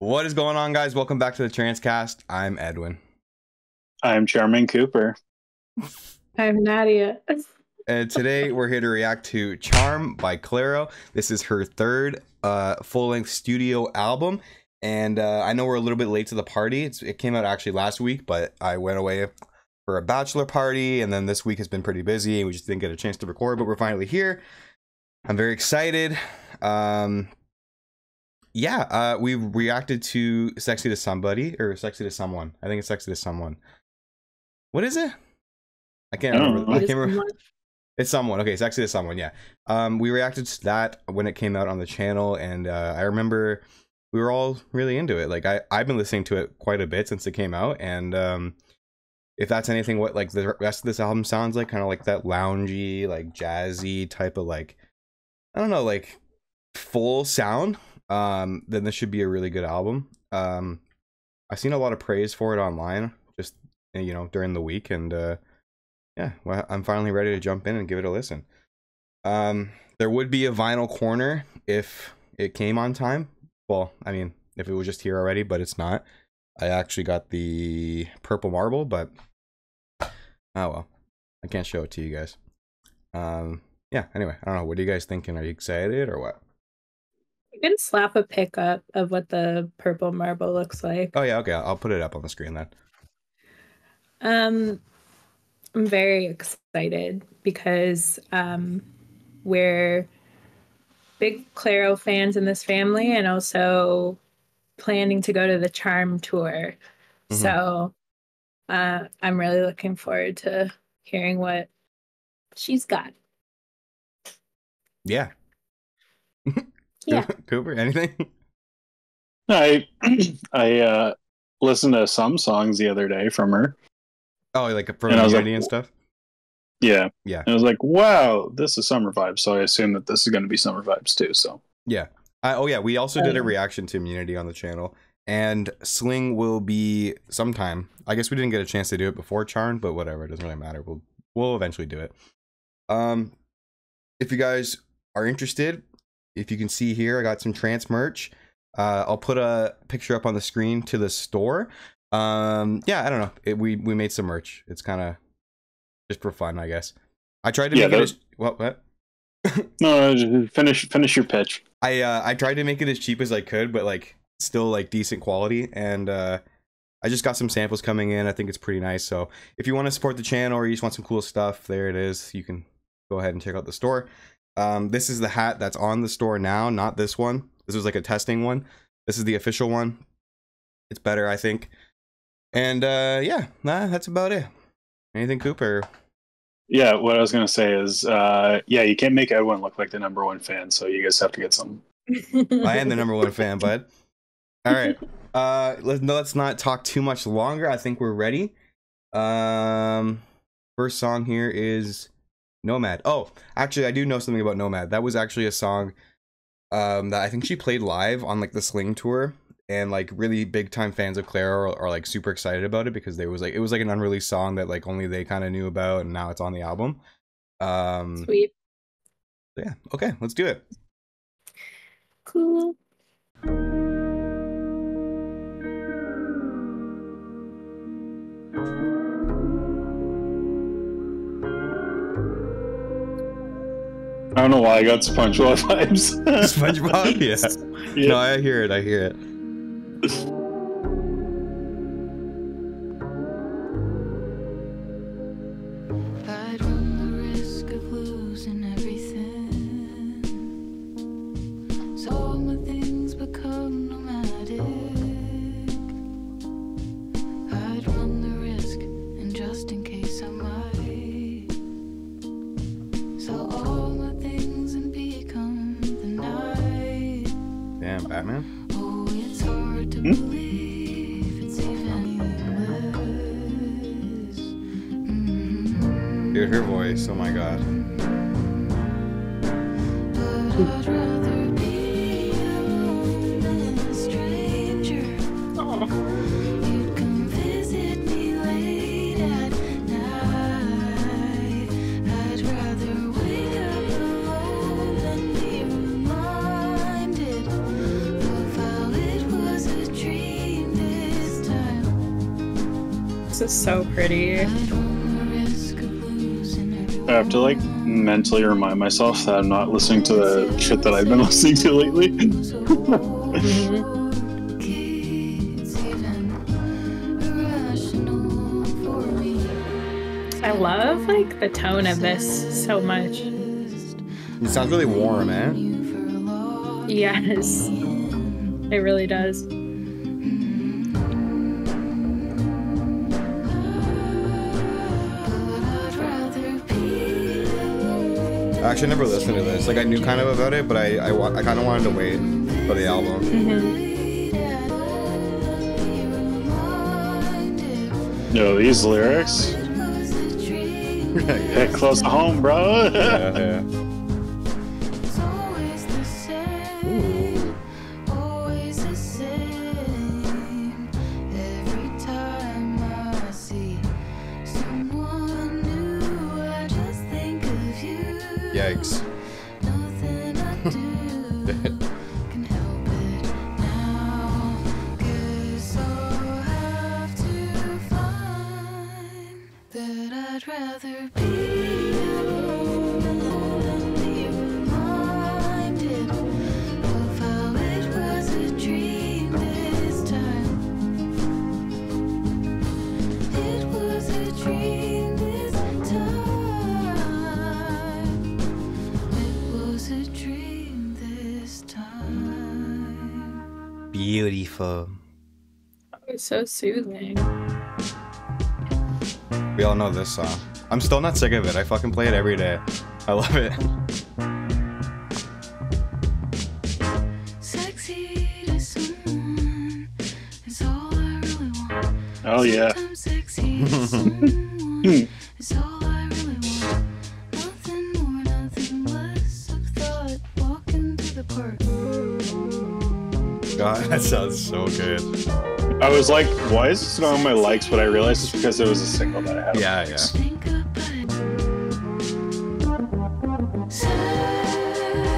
What is going on, guys? Welcome back to the Trance cast. I'm Edwin. I'm Chairman Cooper. I'm Nadia. And today we're here to react to Charm by Clairo. This is her third full-length studio album. And I know we're a little bit late to the party. It came out actually last week, but I went away for a bachelor party. And then this week has been pretty busy. And we just didn't get a chance to record, but we're finally here. I'm very excited. We reacted to Sexy to Somebody, or Sexy to Someone. I think it's Sexy to Someone. What is it? I can't remember. I can't remember. It's Someone. Okay, Sexy to Someone, yeah. We reacted to that when it came out on the channel, and I remember we were all really into it. Like, I've been listening to it quite a bit since it came out, and if that's anything what, like, the rest of this album sounds like, kind of like that loungy, like, jazzy type of, like, I don't know, like, full sound, then this should be a really good album. I've seen a lot of praise for it online, just, you know, during the week, and yeah, well, I'm finally ready to jump in and give it a listen. There would be a vinyl corner if it came on time. Well, I mean, if it was just here already, but it's not. I actually got the purple marble, but oh well, I can't show it to you guys. Yeah, anyway, I don't know, what are you guys thinking? Are you excited or what? You can slap a pic up of what the purple marble looks like. Oh yeah, okay, I'll put it up on the screen then. I'm very excited because we're big Clairo fans in this family, and also planning to go to the Charm tour. So I'm really looking forward to hearing what she's got. Yeah. Yeah. Cooper, anything? I listened to some songs the other day from her. Oh, like from and Unity and stuff? Yeah. Yeah. And I was like, wow, this is summer vibes. So I assume that this is going to be summer vibes too. So yeah. Oh yeah, we also did a reaction to Immunity on the channel, and Sling will be sometime. I guess we didn't get a chance to do it before Charm, but whatever, it doesn't really matter. We'll eventually do it. If you guys are interested, if you can see here, I got some Trance merch. I'll put a picture up on the screen to the store. Yeah, I don't know. We made some merch. It's kind of just for fun, I guess. I tried to make it as what? No, just finish your pitch. I tried to make it as cheap as I could, but like still like decent quality, and I just got some samples coming in. I think it's pretty nice. So if you want to support the channel or you just want some cool stuff, there it is. You can go ahead and check out the store. This is the hat that's on the store now, not this one. This was like a testing one. This is the official one. It's better, I think. And yeah, that's about it. Anything, Cooper? Yeah, what I was going to say is, yeah, you can't make Edwin look like the #1 fan, so you guys have to get some. I am the #1 fan, bud. All right. Let's not talk too much longer. I think we're ready. First song here is Nomad. Oh, actually, I do know something about Nomad. That was actually a song that I think she played live on like the Sling tour, and like really big time fans of Clairo are like super excited about it because it was like an unreleased song that like only they kind of knew about, and now it's on the album. Sweet. Yeah, okay, let's do it. Cool. I don't know why I got SpongeBob vibes. SpongeBob? Yes. Yeah. No, I hear it. I hear it. I'd run the risk of losing everything, so all my things become nomadic. I'd run the risk, and just in case I might, so all my things and become the night. Damn, Batman. Oh, it's hard to believe it's even this. Dude, her voice, oh my god. But I'd rather be alone than a stranger. You'd come visit me late at night. I'd rather wake up alone than be reminded of how it was a dream. This is so pretty. I have to like mentally remind myself that I'm not listening to the shit that I've been listening to lately. I love like the tone of this so much. It sounds really warm, man. Yes, it really does. I actually never listened to this. Like I knew kind of about it, but I kind of wanted to wait for the album. Yo, these lyrics. Hit close to home, bro. Yeah. Yikes. I'd rather be alone than be reminded of how it was a dream this time. It was a dream this time. It was a dream this time. Beautiful. It's so soothing. We all know this song. I'm still not sick of it. I fucking play it every day. I love it. Sexy to someone is all I really want. Oh yeah. Sometimes sexy to someone is all I really want. Nothing more, nothing less of thought. Walking through the park. God, that sounds so good. I was like, why is this not on my likes? But I realized it's because it was a single that I had. Yeah. Think about it.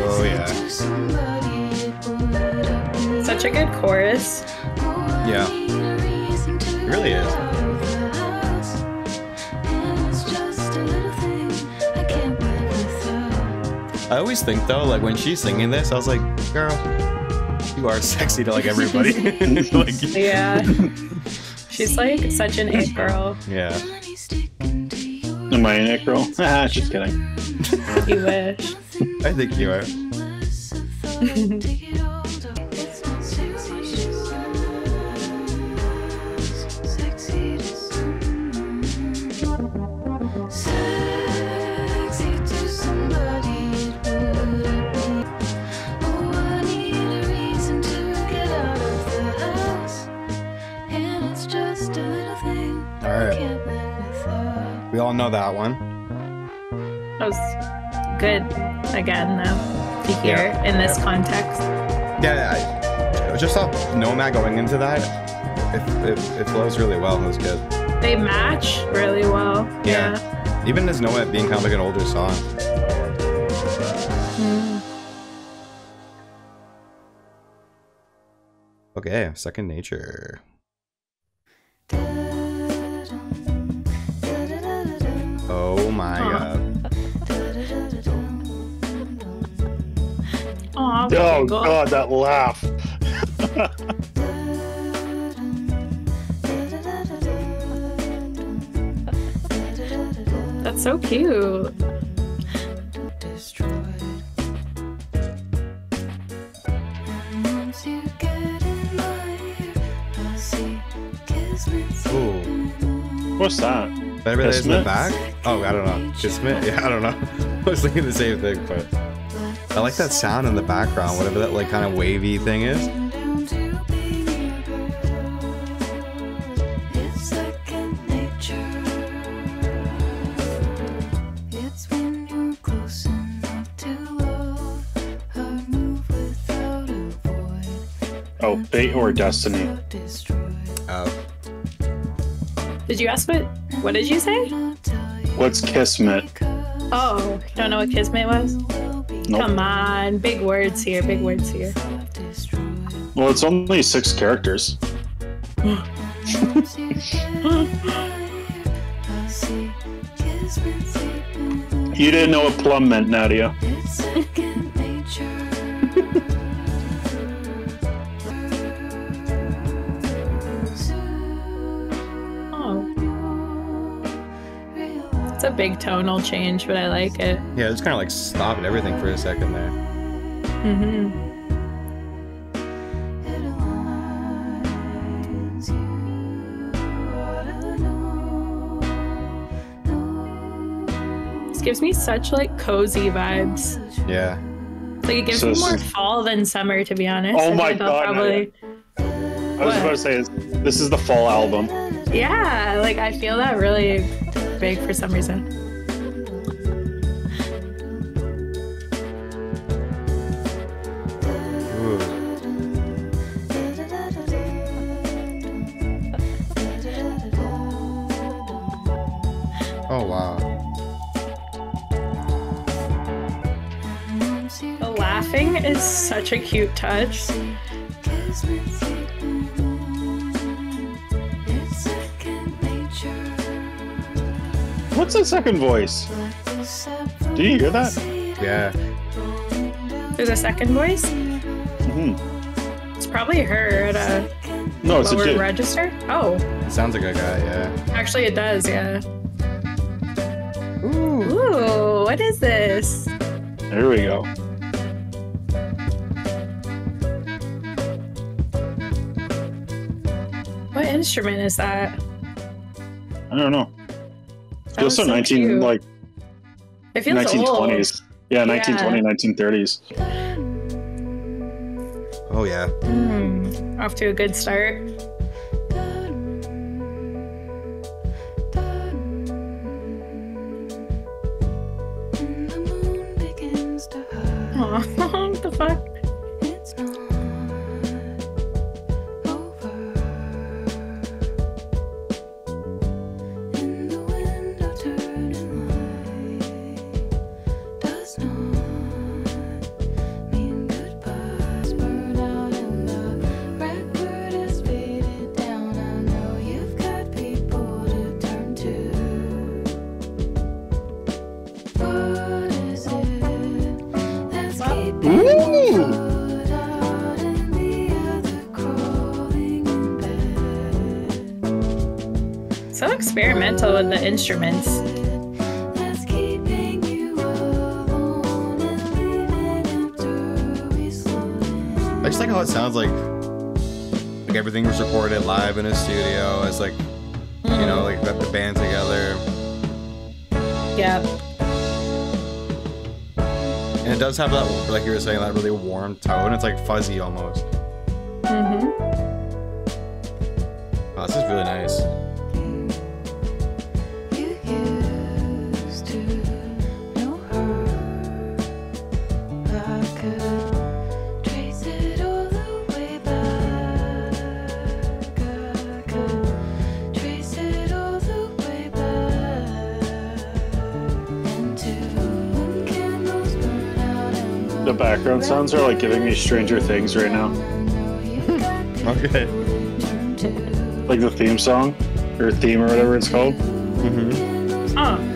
Oh yeah. To somebody it would have been. Such a good chorus. Yeah. It really is. I always think though, like when she's singing this, I was like, girl, you are sexy to like everybody. Like, Yeah. She's like such an it girl. yeah. Am I an it girl? Just kidding. You wish. I think you are. We all know that one. That was good again though to hear in this context. Yeah, I just thought Nomad going into that, it flows really well. It was good. They match really well. Yeah. Even as Nomad being kind of like an older song. Okay, Second Nature. Oh my god. Aw, Oh god, that laugh. That's so cute. Ooh. What's that? Better Days in the Kismet? back? Oh, I don't know. Kismet? Yeah, I don't know. I was thinking the same thing, but I like that sound in the background, whatever that like kind of wavy thing is. Oh, Fate or Destiny. Oh. Did you ask what did you say? What's Kismet? Oh, you don't know what Kismet was? Nope. Come on, big words here, big words here. Well, it's only 6 characters. You didn't know what plum meant, Nadia. It's a big tonal change, but I like it. Yeah, it's kind of like stopped everything for a second there. Mm-hmm. This gives me such like cozy vibes. Yeah. Like it gives me more fall than summer, to be honest. Oh my god! Probably... I was about to say this is the fall album. Yeah, like I feel that really big for some reason. Ooh. Oh wow. The laughing is such a cute touch. What's the second voice? Do you hear that? Yeah. There's a second voice? Mm-hmm. It's probably her at a no, it's lower a dude. register. Oh. It sounds like a guy, yeah. Actually, it does, yeah. Ooh. Ooh, what is this? There we go. What instrument is that? I don't know. That was Feels so so 19 cute. like It feels 1920s. Yeah, 1920, 1930s. Oh yeah. old. Off to a good start. Aw, what the fuck? So experimental with the instruments. I just like how it sounds like everything was recorded live in a studio. It's like, you know, like got the band together. Yeah. And it does have that, like you were saying, that really warm tone. It's like fuzzy almost. Mm-hmm. Oh, this is really nice. The background sounds are like giving me Stranger Things right now. Okay. Like the theme song, or theme, or whatever it's called. Mm-hmm. Oh.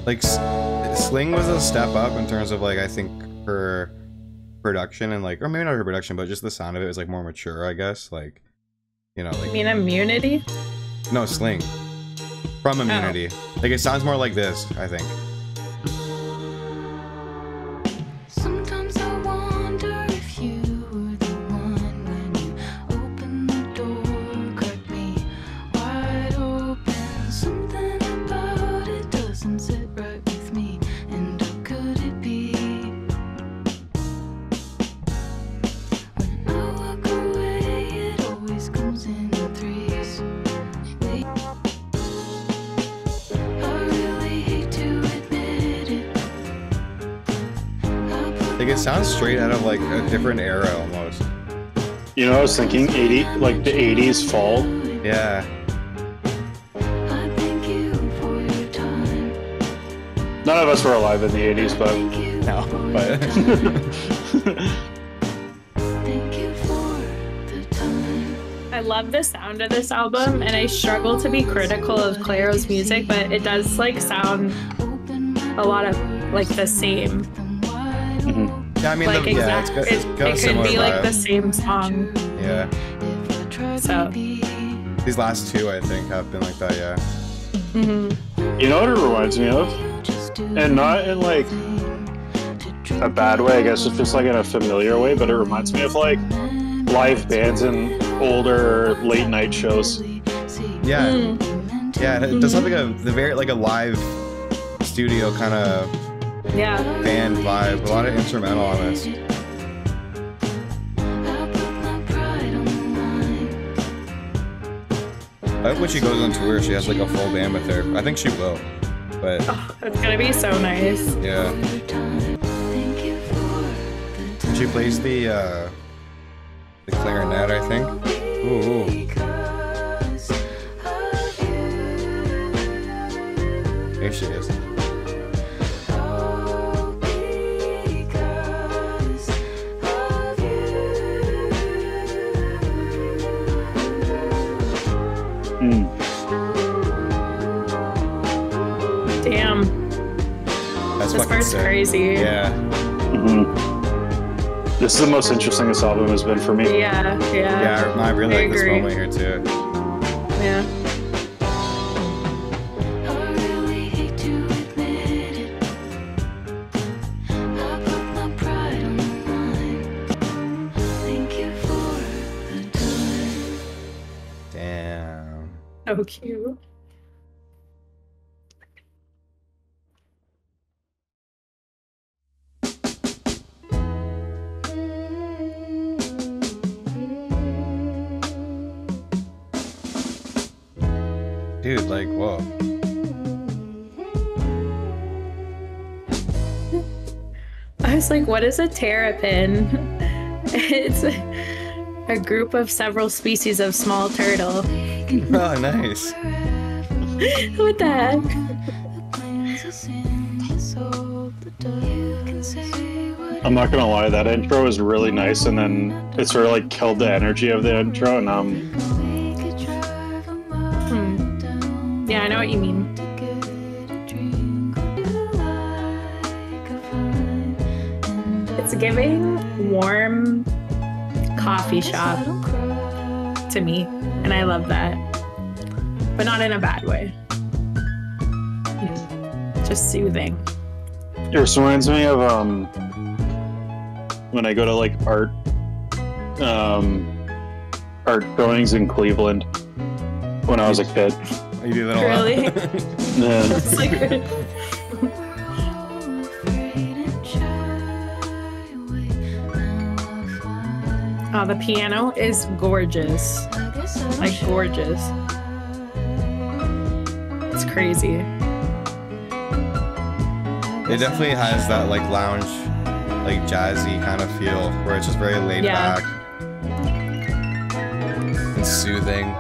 Like, Sling was a step up in terms of, like, I think her production and, like, or maybe not her production, but just the sound of it was, like, more mature, I guess. Like, you know, like... You mean Immunity? No, Sling. From Immunity. Oh. Like, it sounds more like this, I think. Sometimes I wonder if you were the one when you opened the door, cracked me wide open. Something about it doesn't sit right with me, and how could it be? When I walk away Like it sounds straight out of like a different era almost. You know, I was thinking like the 80s fall. Yeah. None of us were alive in the 80s, but No, but I love the sound of this album, and I struggle to be critical of Clairo's music, but it does like sound a lot of like the same. yeah, I mean, Like yeah, it's got a it could similar be like vibe. the same song. Yeah, So these last two I think have been like that. Yeah. you know what it reminds me of? And not in like a bad way, I guess, it's just like in a familiar way, but it reminds me of like live bands and older late night shows. Yeah, yeah. It does have like a live studio kind of yeah. band vibe. A lot of instrumental on this. I hope when she goes on tour, she has like a full band with her. I think she will, but Oh, it's gonna be so nice. yeah. She plays the clarinet, I think. Ooh. Here she is. Damn, That's this fucking part's sick. crazy. Yeah. This is the most interesting this album has been for me. Yeah, yeah. Yeah, I really like this agree. moment here too. Yeah. Damn. So cute. Dude, like, whoa. I was like, what is a terrapin? It's a group of several species of small turtle. Oh, nice. What the heck? I'm not gonna lie, that intro is really nice, and then it sort of like killed the energy of the intro, and Yeah, I know what you mean. It's giving warm coffee shop to me, and I love that. But not in a bad way. Just soothing. it just reminds me of when I go to like art showings in Cleveland when I was a kid. You do that a lot. Really? Yeah. It's like oh, the piano is gorgeous. Like gorgeous. It's crazy. It definitely has that like lounge, like jazzy kind of feel where it's just very laid Yeah. back and soothing.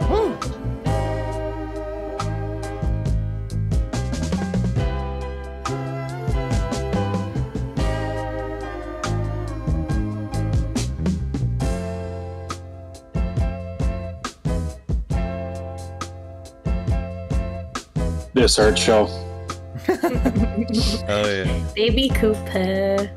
Woo! This art show. Oh yeah. Baby Cooper.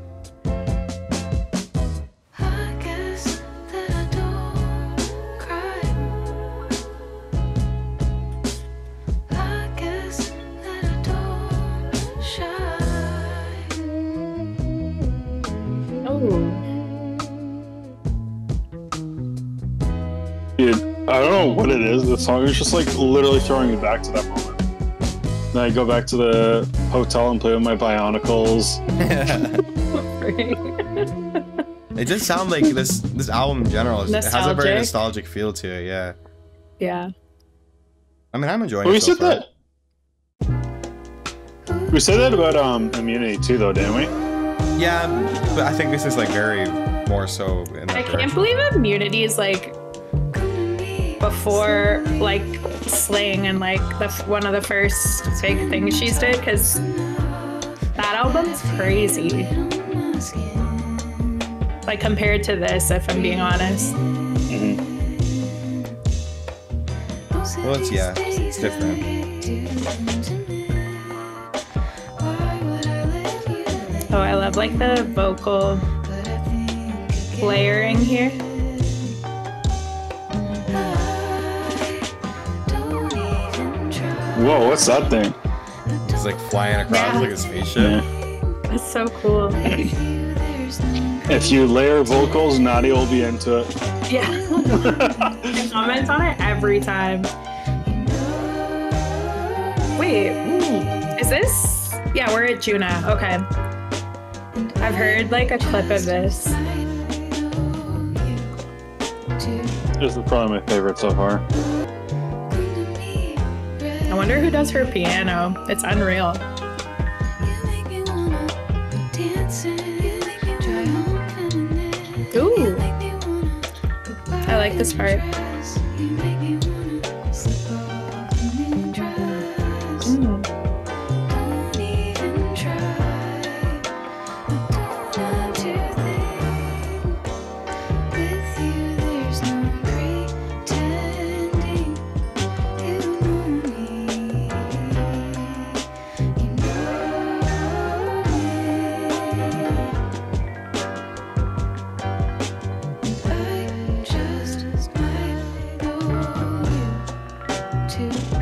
Oh. Dude, I don't know what it is. The song is just like literally throwing me back to that moment. Then I go back to the hotel and play with my Bionicles. It just sounds like this album in general. It has a very Nostalgic. nostalgic feel to it. Yeah. Yeah. I mean, I'm enjoying But we it so said far. that. We said that about Immunity too, though, didn't we? Yeah, but I think this is like very more so in that I direction. can't believe Immunity is like before like Sling and like one of the first big things she's did, because that album's crazy. Like compared to this, if I'm being honest. Well, it's different. Oh, I love like the vocal layering here. Whoa, what's that thing? It's like flying across like a spaceship. It's so cool. If you layer vocals, Nadia will be into it. Yeah. I comment on it every time. Wait, is this? Yeah, we're at Juna. Okay. I've heard like a clip of this. This is probably my favorite so far. I wonder who does her piano. It's unreal. Ooh. I like this part.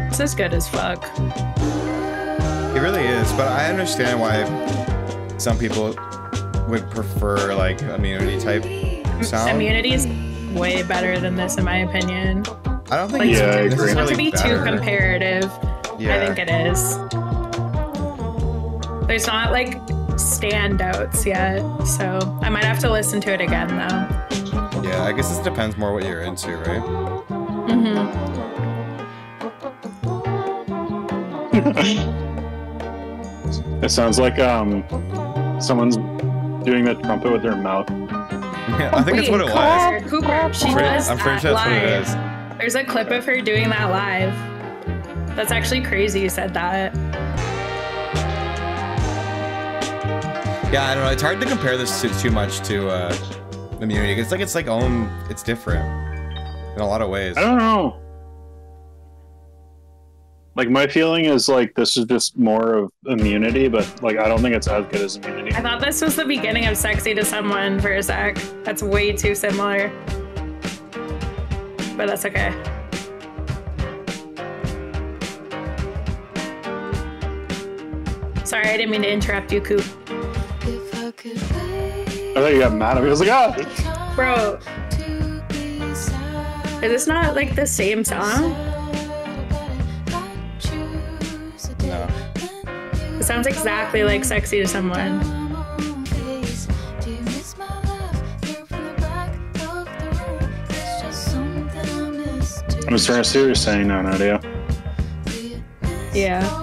This is good as fuck. It really is, but I understand why some people would prefer like Immunity type sound. Immunity is way better than this, in my opinion. I don't think Like, it's I agree. necessarily not to be better. too comparative. Yeah. I think it is. There's not like standouts yet, so I might have to listen to it again though. Yeah, I guess this depends more what you're into, right? Mm-hmm. It sounds like someone's doing the trumpet with their mouth. Yeah, I think that's what it was. Cooper, she does I'm pretty that sure that's what it live. is. There's a clip of her doing that live. That's actually crazy you said that. Yeah, I don't know. It's hard to compare this too much to Immunity. It's like own. It's different in a lot of ways. I don't know. Like, my feeling is like this is just more of Immunity, but like I don't think it's as good as Immunity. I thought this was the beginning of Sexy to Someone for a sec. That's way too similar. But that's okay. Sorry, I didn't mean to interrupt you, Coop. I thought you got mad at me. I was like, ah! Bro, is this not like the same song? No. It sounds exactly like Sexy to Someone. I'm just trying to see what you're saying now, Nadia. Yeah.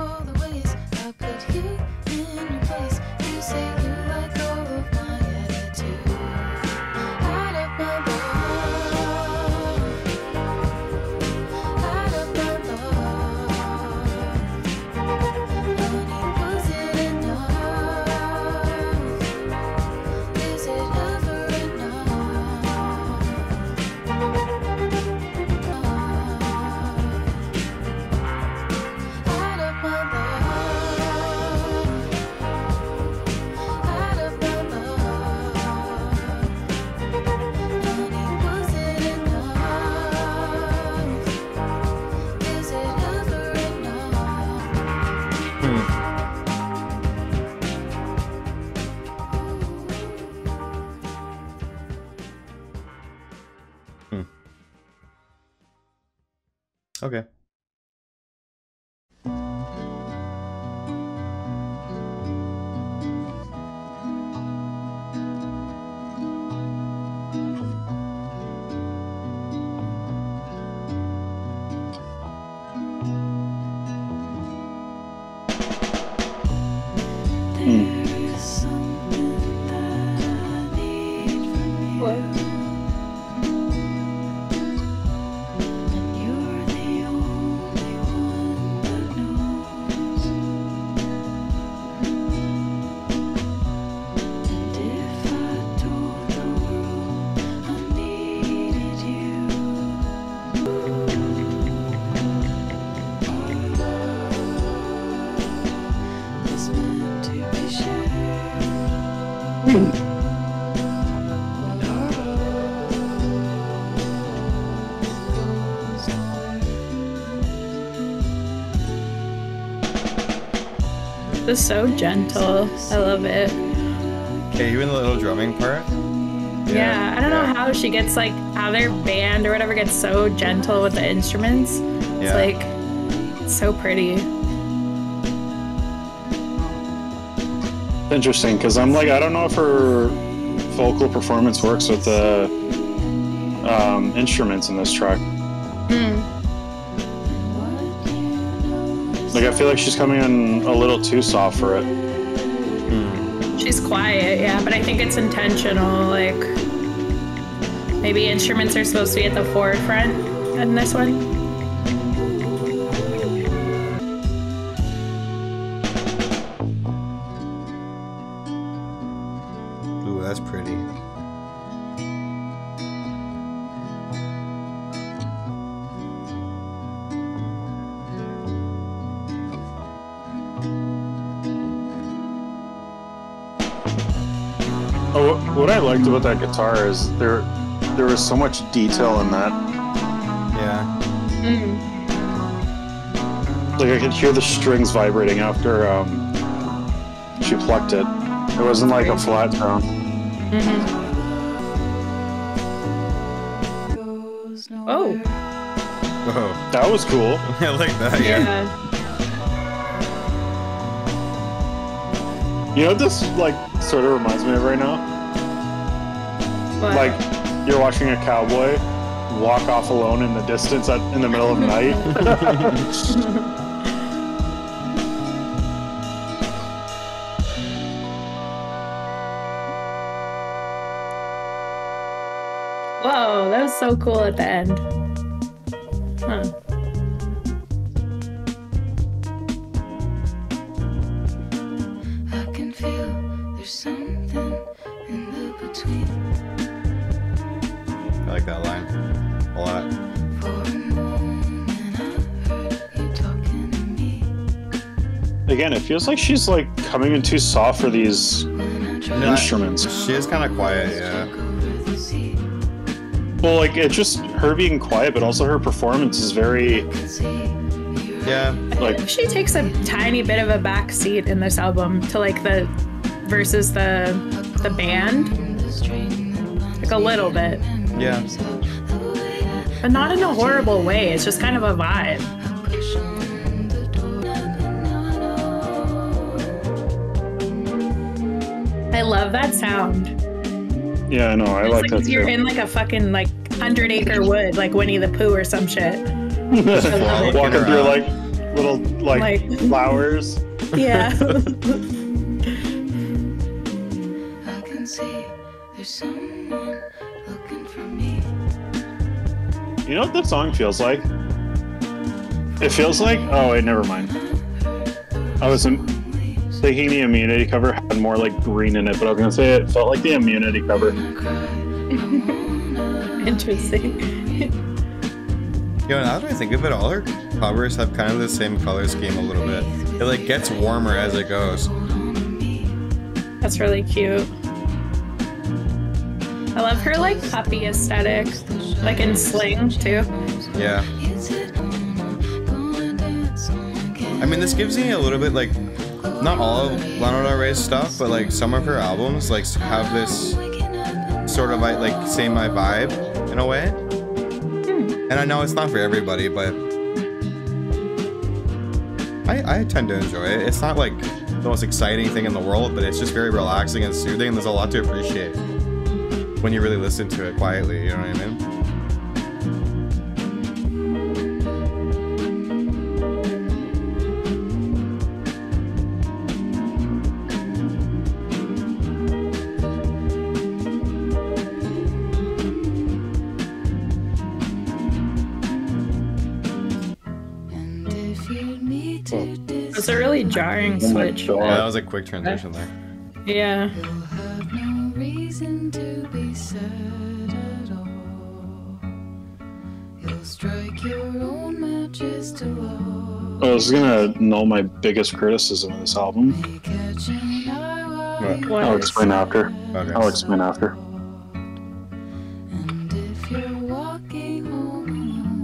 Okay. What? And you're the only one that knows. And if I told the world I needed you, our love is meant to be shared. This is so gentle. I love it. Okay, even the little drumming part. Yeah, I don't know how she gets like how their band or whatever gets so gentle with the instruments. It's Yeah. like it's so pretty. Interesting, because I'm like, I don't know if her vocal performance works with the instruments in this track. Like, I feel like she's coming in a little too soft for it. She's quiet, yeah, but I think it's intentional. Like maybe instruments are supposed to be at the forefront in this one. Ooh, that's pretty. Oh, what I liked about that guitar is there was so much detail in that. Yeah. Like, I could hear the strings vibrating after she plucked it. It wasn't like a flat tone. Oh, Oh, That was cool. I like that. Yeah. yeah. You know what this like sort of reminds me of right now? What? Like, you're watching a cowboy walk off alone in the distance in the middle of the night. Whoa, that was so cool at the end. Huh. I can feel there's something in the between. I like that line a lot. For a moment I heard you talking to me. Again, it feels like she's like coming in too soft for these instruments. She is kind of quiet, yeah. Over the sea, Well, like, it's just her being quiet, but also her performance is very Yeah. like. She takes a tiny bit of a back seat in this album to like the versus the band, like a little bit, Yeah. but not in a horrible way. It's just kind of a vibe. I love that sound. Yeah, I know. I It's like like that if you're too. in like a fucking like 100-acre wood, like Winnie the Pooh or some shit. Walking through like little like Like- flowers. Yeah. I can see there's someone looking for me. You know what this song feels like? It feels like. Oh wait, never mind. I was thinking the Immunity cover had more like green in it, but I was gonna say it felt like the Immunity cover. Interesting. Yo, now that I think of it, all her covers have kind of the same color scheme a little bit. It like gets warmer as it goes. That's really cute. I love her like puppy aesthetic, like in Sling too. Yeah. I mean, this gives me a little bit like, not all of Lana Del Rey's stuff, but like some of her albums like have this sort of like same my vibe in a way. And I know it's not for everybody, but I tend to enjoy it. It's not like the most exciting thing in the world, but it's just very relaxing and soothing, and there's a lot to appreciate when you really listen to it quietly, you know what I mean? That's a really jarring switch. God. Yeah, that was a quick transition there. Yeah. You'll have no reason to be sad at all. You'll strike your own matches to all. I was gonna know my biggest criticism of this album. May catch an eye while What? you What? I'll explain after. Okay. I'll explain after. And if you're walking home alone,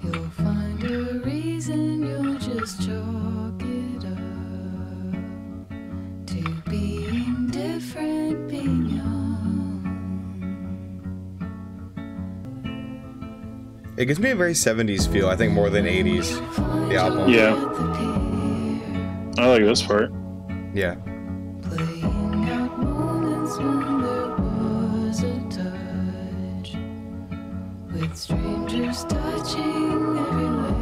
you'll find a reason, you'll just chalk it up to being different, being young. It gives me a very 70s feel, I think, more than 80s. The album. Yeah. I like this part. Yeah. Playing out moments when there was a touch, with strangers touching everywhere.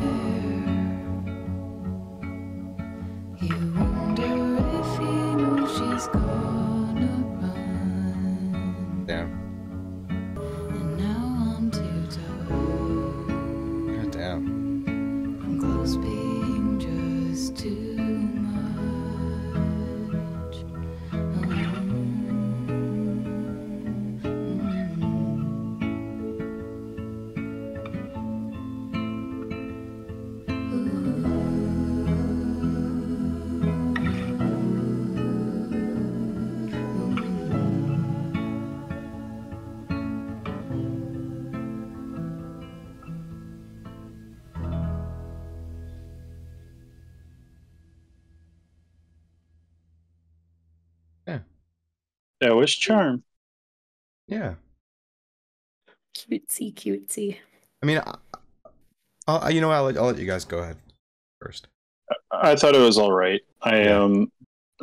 You wonder if he knows she's gonna run. Damn. And now I'm too tough God damn. from close being just too much. That was charm. Yeah. Cutesy, cutesy. I mean, you know what? I'll let you guys go ahead first. I thought it was all right. I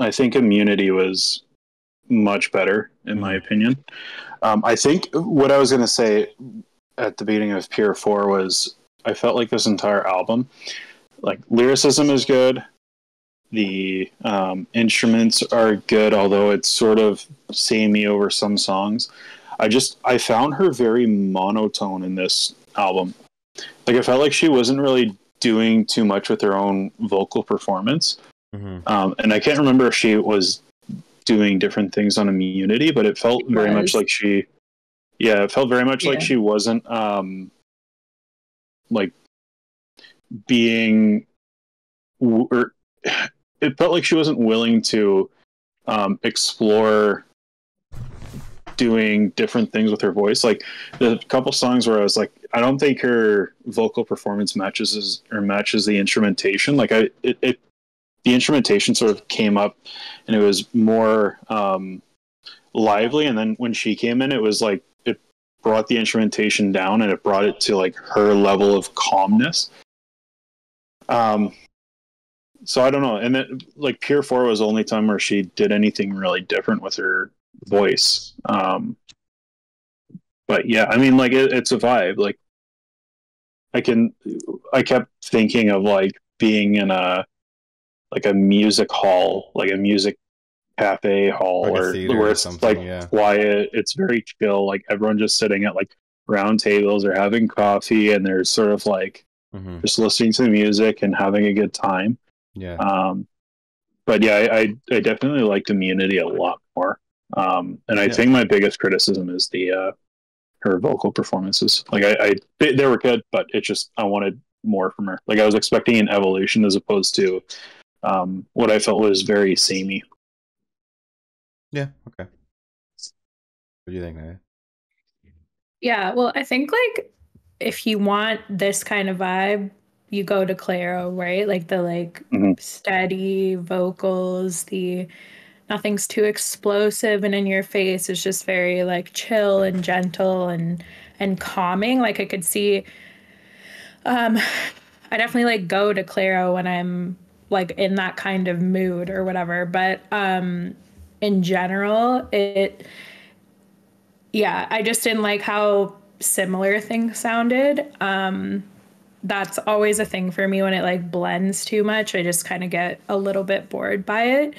think Immunity was much better in my opinion. I think what I was going to say at the beginning of Pier 4 was I felt like this entire album, like lyricism is good. The instruments are good, although it's sort of samey over some songs. I found her very monotone in this album. Like I felt like she wasn't really doing too much with her own vocal performance. Mm-hmm. And I can't remember if she was doing different things on Immunity, but it felt very much like she wasn't like being or it felt like she wasn't willing to explore doing different things with her voice. Like the couple songs where I was like, I don't think her vocal performance matches the instrumentation. Like the instrumentation sort of came up and it was more lively, and then when she came in, it was like it brought the instrumentation down and it brought it to like her level of calmness. So I don't know. And then like Pier 4 was the only time where she did anything really different with her voice. But yeah, I mean, like it's a vibe. Like I kept thinking of like being in a music hall, like a music cafe hall, Like a or theater where or it's something, like yeah. quiet. It's very chill. Like everyone just sitting at like round tables or having coffee, and they're sort of like Mm-hmm. just listening to the music and having a good time. Yeah. But yeah, I definitely liked Immunity a lot more. And I think my biggest criticism is the her vocal performances. Like they were good, but it just I wanted more from her. Like I was expecting an evolution as opposed to what I felt was very samey. Yeah. Okay. What do you think, Naya? Yeah, well, I think like if you want this kind of vibe, you go to Clairo, right? Like the steady vocals, the nothing's too explosive and in your face. It's just very like chill and gentle and calming. Like I could see I definitely like go to Clairo when I'm like in that kind of mood or whatever. But in general, I just didn't like how similar things sounded. That's always a thing for me when it like blends too much. I just kind of get a little bit bored by it.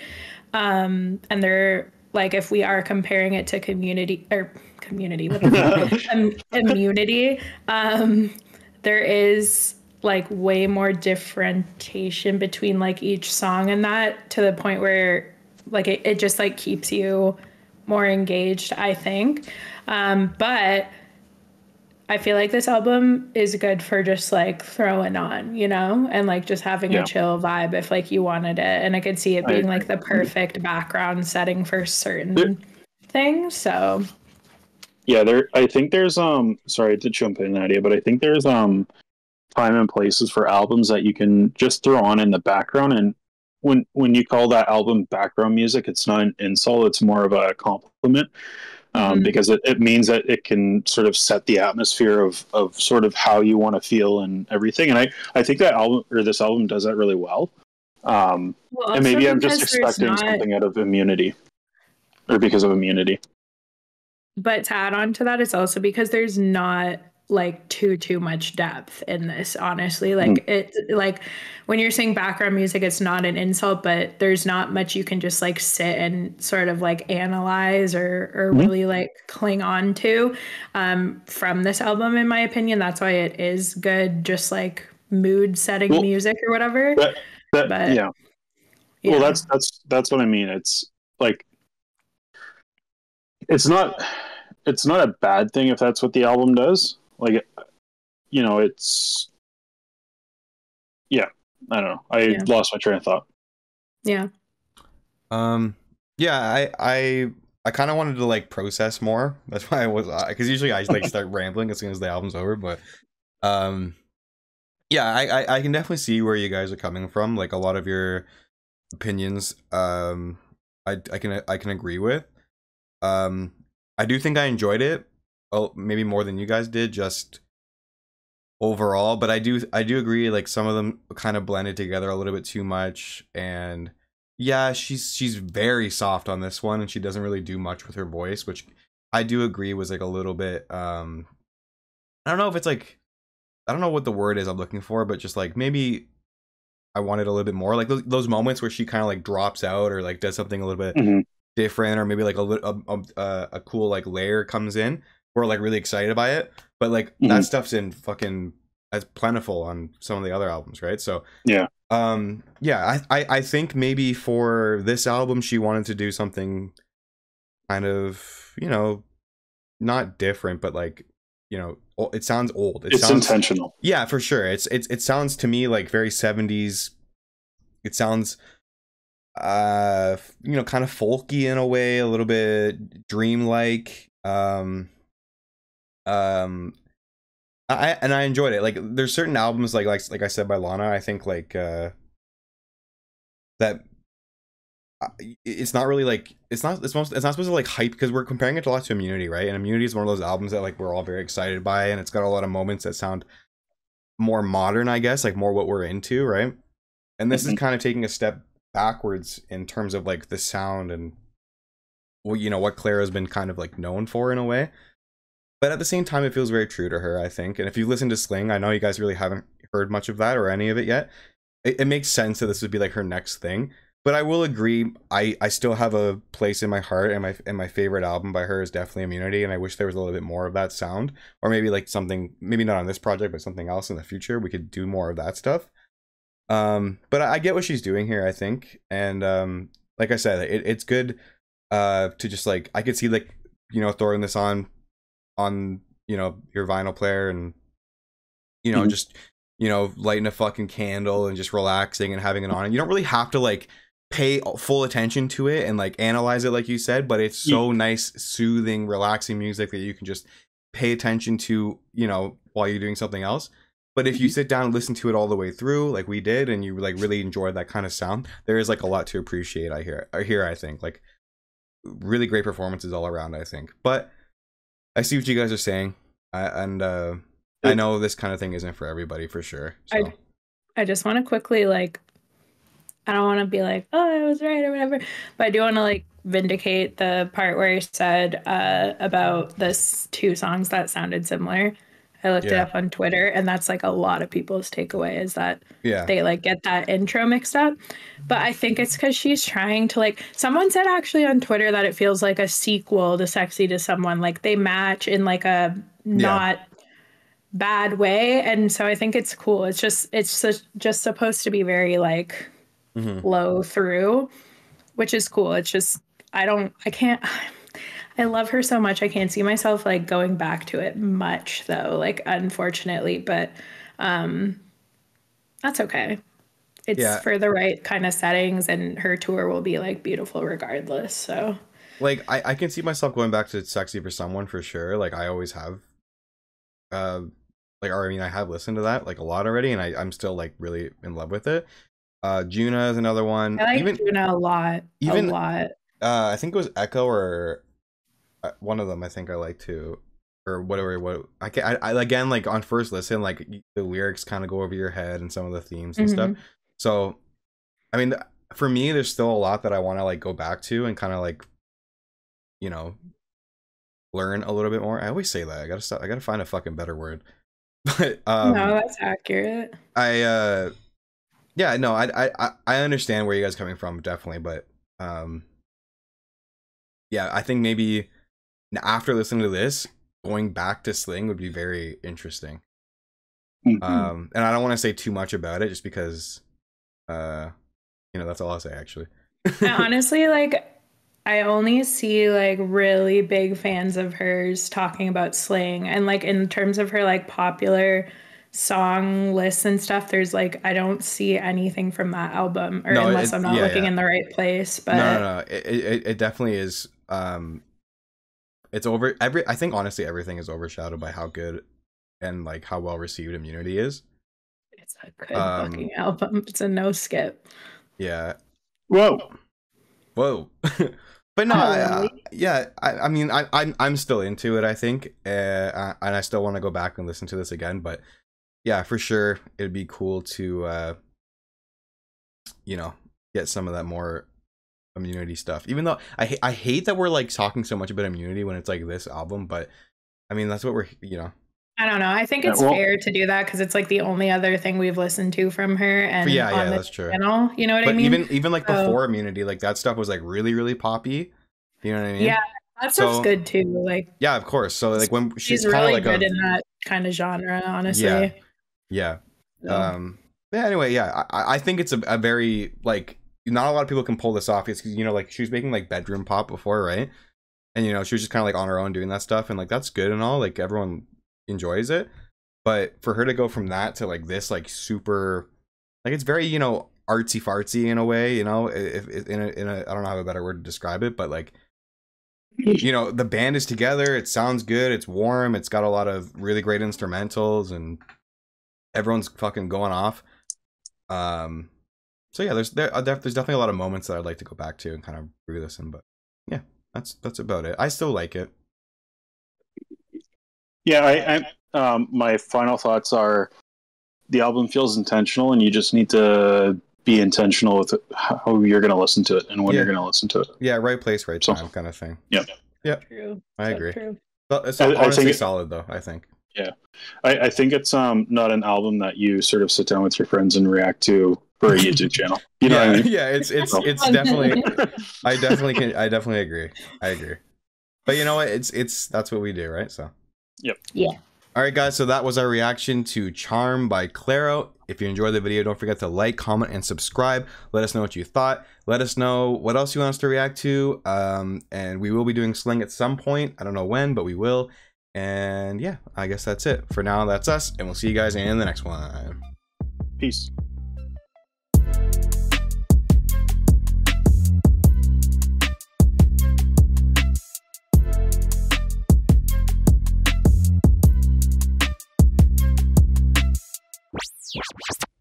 And they're like, if we are comparing it to Immunity, there is like way more differentiation between like each song and that, to the point where like it just like keeps you more engaged, I think. But I feel like this album is good for just like throwing on, you know, and like just having a chill vibe if like you wanted it. And I could see it being like the perfect background setting for certain things. So yeah, I think there's sorry to jump in, Nadia, but I think there's time and places for albums that you can just throw on in the background, and when you call that album background music, it's not an insult, it's more of a compliment. Because it means that it can sort of set the atmosphere of sort of how you want to feel and everything. And I think that album, or this album, does that really well. And maybe I'm just expecting something out of Immunity, or because of Immunity. But to add on to that, it's also because there's not like too much depth in this, honestly. Like it, like when you're saying background music, it's not an insult, but there's not much you can just like sit and sort of like analyze or really like cling on to from this album, in my opinion. That's why it is good, just like mood setting music or whatever. But yeah. Well, that's what I mean. It's like it's not a bad thing if that's what the album does. Like, you know, it's, yeah, I don't know. I lost my train of thought. Yeah. Yeah, I kind of wanted to like process more. That's why I was, because usually I like start rambling as soon as the album's over. But, yeah, I can definitely see where you guys are coming from. Like a lot of your opinions, I can agree with. I do think I enjoyed it. Oh, maybe more than you guys did, just overall. But I do agree. Like some of them kind of blended together a little bit too much. And yeah, she's very soft on this one, and she doesn't really do much with her voice, which I do agree was like a little bit. I don't know if it's like, I don't know what the word is I'm looking for, but just like maybe I wanted a little bit more. Like those moments where she kind of like drops out or like does something a little bit different, or maybe like a cool like layer comes in. We're like really excited by it, but like that stuff's in fucking as plentiful on some of the other albums, right? So yeah, I think maybe for this album she wanted to do something kind of, you know, not different, but like, you know, it sounds old. It's intentional. Yeah, for sure. It sounds to me like very 70s. It sounds you know, kind of folky in a way, a little bit dreamlike. I enjoyed it. Like there's certain albums like I said by Lana, I think like that it's not really like it's not supposed to like hype, because we're comparing it a lot to Immunity, right? And Immunity is one of those albums that like we're all very excited by, and it's got a lot of moments that sound more modern, I guess, like more what we're into, right? And this is kind of taking a step backwards in terms of like the sound and, well, you know, what Clairo's been kind of like known for in a way. But at the same time, it feels very true to her, I think. And if you listen to Sling, I know you guys really haven't heard much of that or any of it yet. It makes sense that this would be like her next thing. But I will agree, I still have a place in my heart, and my favorite album by her is definitely Immunity, and I wish there was a little bit more of that sound. Or maybe like something, maybe not on this project, but something else in the future. We could do more of that stuff. But I get what she's doing here, I think. And like I said, it's good to just like, I could see like, you know, throwing this on, you know, your vinyl player, and, you know, just, you know, lighting a fucking candle and just relaxing and having it on. And you don't really have to like pay full attention to it and like analyze it like you said, but it's so nice, soothing, relaxing music that you can just pay attention to, you know, while you're doing something else. But if you sit down and listen to it all the way through, like we did, and you like really enjoy that kind of sound, there is like a lot to appreciate. I think like really great performances all around, I think. But I see what you guys are saying, and I know this kind of thing isn't for everybody, for sure. So. I just want to quickly, like, I don't want to be like, oh, I was right or whatever, but I do want to like vindicate the part where you said about this 2 songs that sounded similar. I looked it up on Twitter, and that's like a lot of people's takeaway is that they like get that intro mixed up. But I think it's because she's trying to like, someone said actually on Twitter that it feels like a sequel to Sexy to Someone. Like they match in like a not bad way, and so I think it's cool. It's just supposed to be very like low through, which is cool. It's just I can't I love her so much. I can't see myself like going back to it much though, like unfortunately, but that's okay. It's for the right kind of settings, and her tour will be like beautiful regardless. So like I can see myself going back to Sexy for Someone for sure. Like I always have. Like, or I mean, I have listened to that like a lot already, and I'm still like really in love with it. Juna is another one. I like Juna a lot. A lot. I think it was Echo or one of them. I think I like too, or whatever. What I again, like on first listen, like the lyrics kind of go over your head and some of the themes and stuff. So, I mean, for me, there's still a lot that I want to like go back to and kind of like, you know, learn a little bit more. I always say that. I gotta find a fucking better word. But no, that's accurate. Yeah, no, I understand where you guys are coming from, definitely, but yeah, I think maybe after listening to this, going back to Sling would be very interesting. And I don't want to say too much about it just because you know, that's all I'll say actually. Honestly, like I only see like really big fans of hers talking about Sling, and like in terms of her like popular song lists and stuff, there's like I don't see anything from that album, or unless I'm not looking in the right place. But no, it definitely is. It's over. I think honestly everything is overshadowed by how good and like how well received Immunity is. It's a good fucking album. It's a no skip. Yeah. Whoa. But no, I mean, I'm still into it. I think, and I still want to go back and listen to this again. But yeah, for sure, it'd be cool to, you know, get some of that more Immunity stuff. Even though I hate that we're like talking so much about Immunity when it's like this album, but I mean that's what we're, you know. I don't know. I think it's fair to do that because it's like the only other thing we've listened to from her, and on the that's true. Channel, you know what I mean? Even like before Immunity, like that stuff was like really really poppy. You know what I mean? Yeah, that stuff's good too. Like yeah, of course. So like when she's really like good in that kind of genre, honestly. Yeah. Anyway, yeah, I think it's a very like not a lot of people can pull this off. It's because, you know, like she was making like bedroom pop before, right? And you know she was just kind of like on her own doing that stuff, and like that's good and all. Like everyone enjoys it, but for her to go from that to like this, like super, like it's very, you know, artsy fartsy in a way, you know, if in a I don't know how a better word to describe it, but like, you know, the band is together, it sounds good, it's warm, it's got a lot of really great instrumentals, and everyone's fucking going off. So yeah, there's definitely a lot of moments that I'd like to go back to and kind of re-listen, but yeah, that's about it. I still like it. Yeah, my final thoughts are the album feels intentional, and you just need to be intentional with how you're going to listen to it and when you're going to listen to it. Yeah, right place, right time kind of thing. Yeah. True. I agree. True. It's honestly solid though, I think. Yeah. I think it's not an album that you sort of sit down with your friends and react to for a YouTube channel. You know what I mean? Yeah, it's definitely I definitely agree. I agree. But you know what? It's that's what we do, right? So yep. Yeah. All right, guys. So that was our reaction to Charm by Clairo. If you enjoyed the video, don't forget to like, comment, and subscribe. Let us know what you thought. Let us know what else you want us to react to. And we will be doing Sling at some point. I don't know when, but we will. And yeah, I guess that's it. For now, that's us. And we'll see you guys in the next one. Peace.